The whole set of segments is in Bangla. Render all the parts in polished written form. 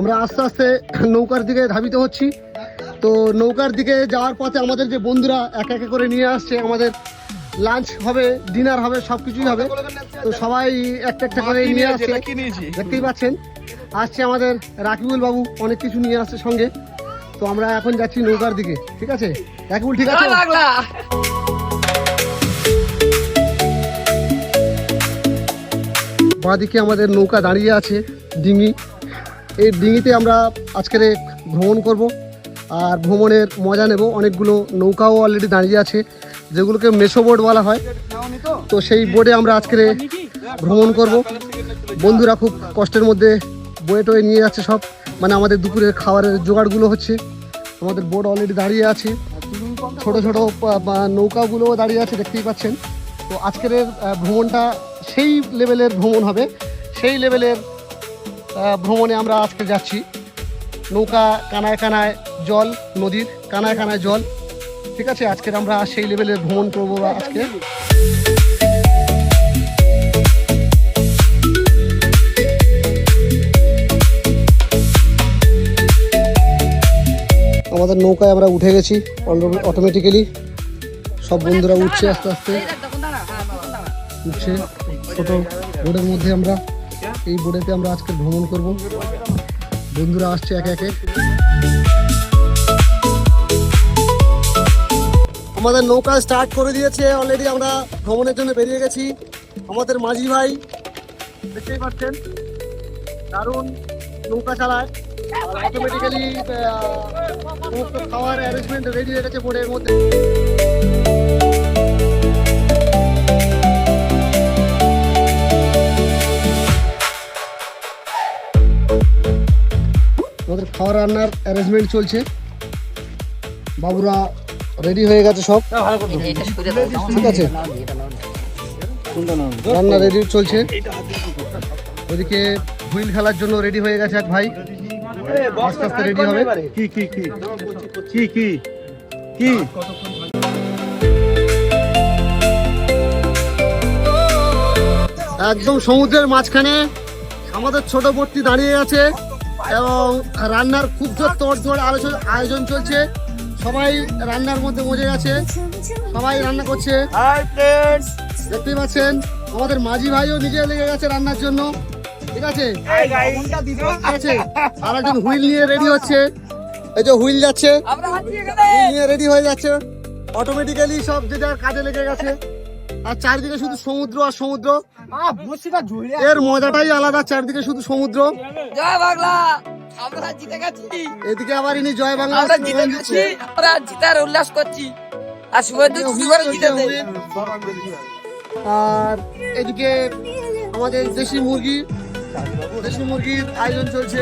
আমরা আস্তে আস্তে নৌকার দিকে ধাবিত হচ্ছি। তো নৌকার দিকে যাওয়ার পথে আমাদের যে বন্ধুরা এক এক করে নিয়ে আসছে, আমাদের লাঞ্চ হবে, ডিনার হবে, সব কিছুই হবে। তো সবাই একটা একটা করে নিয়ে আসছে, দেখতেই পাচ্ছেন। আসছে আমাদের রাকিবুল বাবু, অনেক কিছু নিয়ে আসছে সঙ্গে। তো আমরা এখন যাচ্ছি নৌকার দিকে, ঠিক আছে রাকিবুল? ঠিক আছে। বাঁদিকে আমাদের নৌকা দাঁড়িয়ে আছে, ডিঙি। এই ডিঙিতে আমরা আজকের ভ্রমণ করব আর ভ্রমণের মজা নেব। অনেকগুলো নৌকাও অলরেডি দাঁড়িয়ে আছে, যেগুলোকে মেসো বোর্ড বলা হয়। তো সেই বোর্ডে আমরা আজকের ভ্রমণ করব। বন্ধুরা খুব কষ্টের মধ্যে বয়ে টয়ে নিয়ে যাচ্ছে সব, মানে আমাদের দুপুরের খাবারের জোগাড়গুলো হচ্ছে। আমাদের বোর্ড অলরেডি দাঁড়িয়ে আছে, ছোট ছোট নৌকাগুলোও দাঁড়িয়ে আছে, দেখতেই পাচ্ছেন। তো আজকের ভ্রমণটা সেই লেভেলের ভ্রমণ হবে, সেই লেভেলের ভ্রমণে আমরা আজকে যাচ্ছি। নৌকা কানায় কানায় জল, নদীর কানায় কানায় জল, ঠিক আছে। আজকের আমরা সেই লেভেলের ভ্রমণ করবো আজকে। আমাদের নৌকায় আমরা উঠে গেছি অটোমেটিক্যালি। সব বন্ধুরা উঠছে, আস্তে আস্তে উঠছে। ছোট বোটের মধ্যে আমরা, এই বোটেতে আমরা আজকে ভ্রমণ করব। বন্ধুরা আসছে একে একে। আমাদের নৌকা স্টার্ট করে দিয়েছে অলরেডি, আমরা ভ্রমণের জন্য বেরিয়ে গেছি। আমাদের মাঝি ভাই দেখতেই পাচ্ছেন, দারুণ নৌকা চালায়। অটোমেটিক্যালি সমস্ত খাওয়ার অ্যারেঞ্জমেন্ট রেডি হয়ে গেছে বোটের মধ্যে। আমাদের খাওয়ার রান্নার অ্যারেঞ্জমেন্ট চলছে, বাবুরা রেডি হয়ে গেছে সব, ঠিক আছে। রান্না রেডি চলছে। ওদিকে হুইল খেলার জন্য রেডি হয়ে গেছে এক ভাই, আস্তে আস্তে রেডি হবে। কি কি কি কি কি কি একদম সমুদ্রের মাঝখানে আমাদের ছোট বোটটি দাঁড়িয়ে আছে এবং রান্নার খুব জোর তোড়জোড় আয়োজন চলছে। সবাই রান্নার মধ্যে মজে গেছে, সবাই রান্না করছে, দেখতেই পাচ্ছেন। আমাদের মাঝি ভাইও নিজে লেগে গেছে রান্নার জন্য, ঠিক আছে। আর একজন হুইল নিয়ে রেডি হচ্ছে, এই যে হুইল যাচ্ছে, হুইল নিয়ে রেডি হয়ে যাচ্ছে। অটোমেটিক্যালি সব যে যার কাজে লেগে গেছে। আর চারিদিকে শুধু সমুদ্র আর সমুদ্র, এর মজাটাই আলাদা। চারদিকে শুধু সমুদ্র। জয় বাংলা, আমরা জিতে গেছি। এদিকে আবার ইনি জয় বাংলা, আমরা জিতে গেছি, আমরা জিতার উল্লাস করছি। আর শুভেন্দু জিতেছে। আর এদিকে আমাদের দেশি মুরগির আয়োজন চলছে,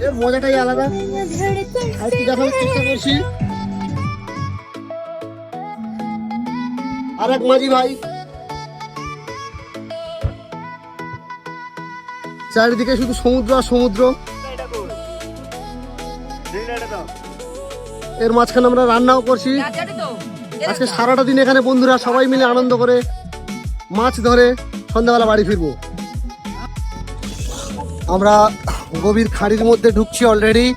এর মজাটাই আলাদা। আর কি দেখানোর চেষ্টা করছি। আর এক মাঝি ভাই, চারিদিকে শুধু সমুদ্র আর সমুদ্র। এর মাঝখানে আমরা রান্নাও করছি। আজকে সারাটা দিন এখানে বন্ধুরা সবাই মিলে আনন্দ করে মাছ ধরে সন্ধ্যাবেলা বাড়ি ফিরবো। আমরা গভীর খাড়ির মধ্যে ঢুকছি অলরেডি।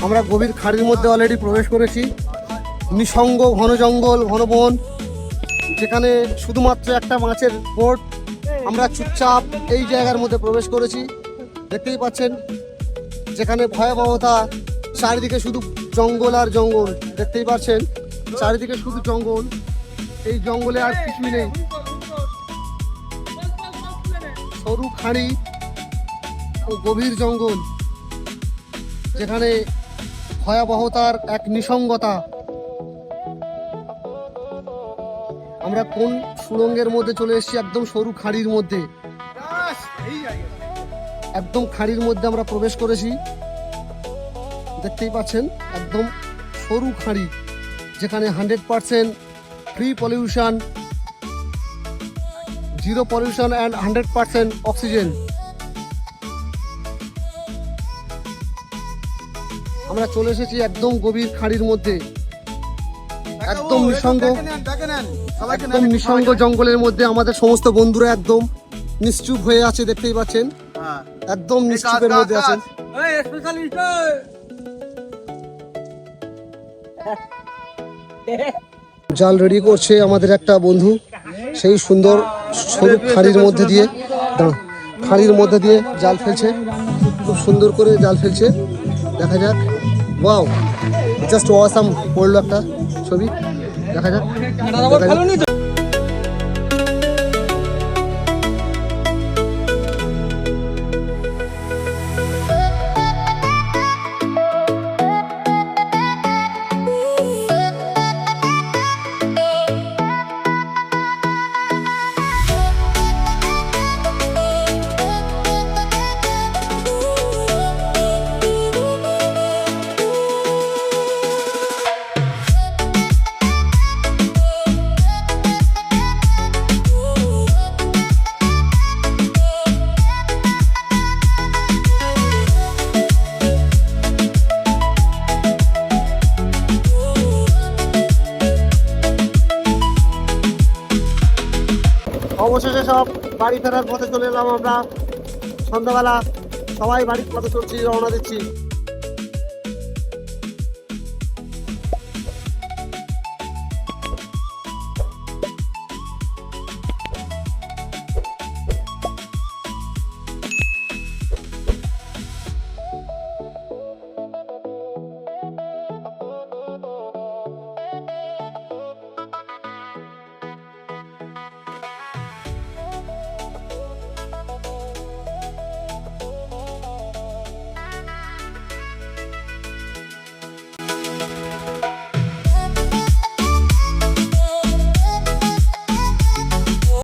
আমরা গভীর খাড়ির মধ্যে অলরেডি প্রবেশ করেছি। নিঃসঙ্গ ঘন জঙ্গল, ঘন বন, যেখানে শুধুমাত্র একটা মাছের বোট। আমরা চুপচাপ এই জায়গার মধ্যে প্রবেশ করেছি, দেখতেই পাচ্ছেন। যেখানে ভয়াবহতা, চারিদিকে শুধু জঙ্গল আর জঙ্গল, দেখতেই পাচ্ছেন। চারিদিকে শুধু জঙ্গল, এই জঙ্গলে আর কিছুই নেই। সরু খাঁড়ি ও গভীর জঙ্গল, যেখানে ভয়াবহতার এক নিঃসঙ্গতা। আমরা কোন সুড়ঙ্গের মধ্যে চলে এসেছি? একদম সরু খাঁড়ির মধ্যে, একদম খাঁড়ির মধ্যে আমরা প্রবেশ করেছি, দেখতেই পাচ্ছেন। একদম সরু খাঁড়ি, যেখানে 100% free pollution, 0 pollution and 100% oxygen. আমরা চলে এসেছি একদম গভীর খাঁড়ির মধ্যে, একদম নিঃসঙ্গ জঙ্গলের মধ্যে। আমাদের সমস্ত বন্ধুরা একদম নিশ্চুপ হয়ে আছে, দেখতেই পাচ্ছেন। একদম নিশ্চিতের মধ্যে আছেন। জাল রেডি করছে আমাদের একটা বন্ধু, সেই সুন্দর সরু খাড়ির মধ্যে দিয়ে খাড়ির মধ্যে দিয়ে জাল ফেলছে, খুব সুন্দর করে জাল ফেলছে। দেখা যাক, ওয়াও জাস্ট অসাম পড়লো একটা ছবি। দেখা যাক, অবশেষে সব বাড়ি ফেরার পথে চলে এলাম আমরা। সন্ধ্যাবেলা সবাই বাড়ির পথে চলছি, রওনা দিচ্ছি।